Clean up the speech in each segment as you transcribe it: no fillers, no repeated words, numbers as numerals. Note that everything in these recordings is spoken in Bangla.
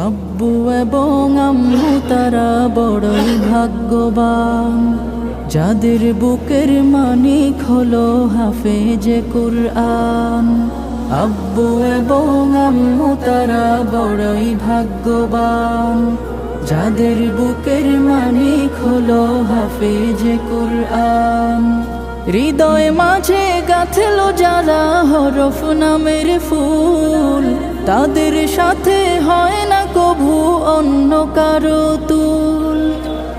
আব্বু এবং আম্মু তারা বড়ই ভাগ্যবান, যাদের বুকের মানিক হলো হাফেজে কুরআন। আব্বু এবং আম্মু তারা বড়ই ভাগ্যবান, যাদের বুকের মানিক হলো হাফেজে কুরআন। হৃদয় মাঝে গাঁথলো যারা হরফ নামের ফুল, তাদের সাথে হয় না কভু অন্য কারো তুল।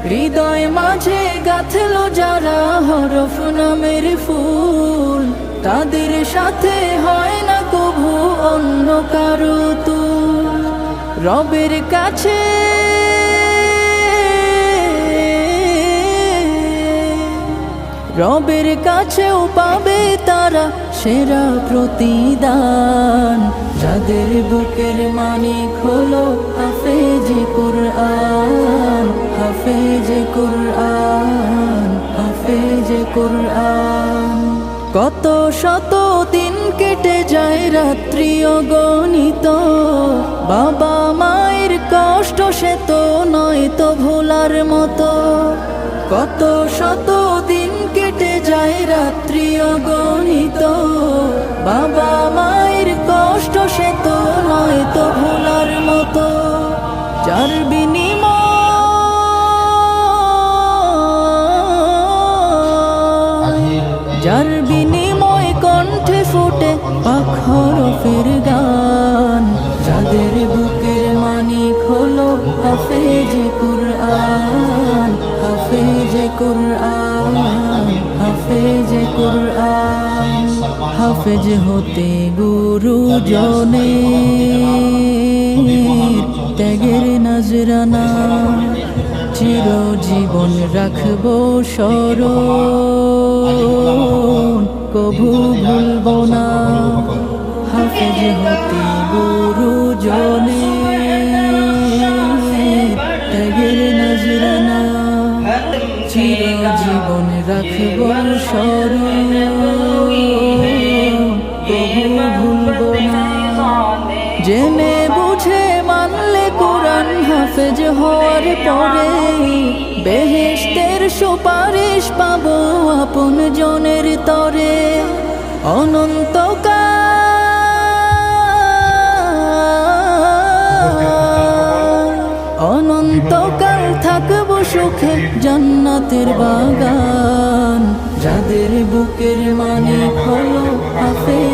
হৃদয় মাঝে গাঁথলো যারা হরফ নামের ফুল, তাদের সাথে হয় না কভু অন্য কারো তুল। রবের কাছে রবের কাছেও পাবে তারা সেরা প্রতিদান, যাদের বুকের মানিক হলো হাফেজে কুরআন, হাফেজে কুরআন, হাফেজে কুরআন। কত শত দিন কেটে যায় রাত্রি অগণিত, বাবা মায়ের কষ্ট সে তো নয় তো ভোলার মতো। কত শত দিন কেটে যায় রাত্রি অগণিত, বাবা মায়ের কষ্ট সে তো নয় তো ভোলার মতো। যার বিনিময় কণ্ঠে ফুটে পাক হরফের গান, যাদের বুকের মানিক হলো হাফেজে কুরআন, হাফেজে কুরআন, হাফেজে কুরআন। হাফেজ হতে গুরুজনের ত্যাগের নজরানা, চিরজীবন রাখবো স্মরণ, কভু ভুলবো না। হাফেজ হতে গুরুজনের ত্যাগের নজরানা, চিরজীবন রাখবো স্মরণ, কভু ভুলবো না। জেনে বুঝে মানলে কোরআন হাফেজ হওয়ার পরে, বেহেশতের সুপারিশ পাবো আপন জনের তরে। অনন্তকাল থাকবো সুখে জান্নাতের বাগান, যাদের বুকের মানিক হলো হাফেজ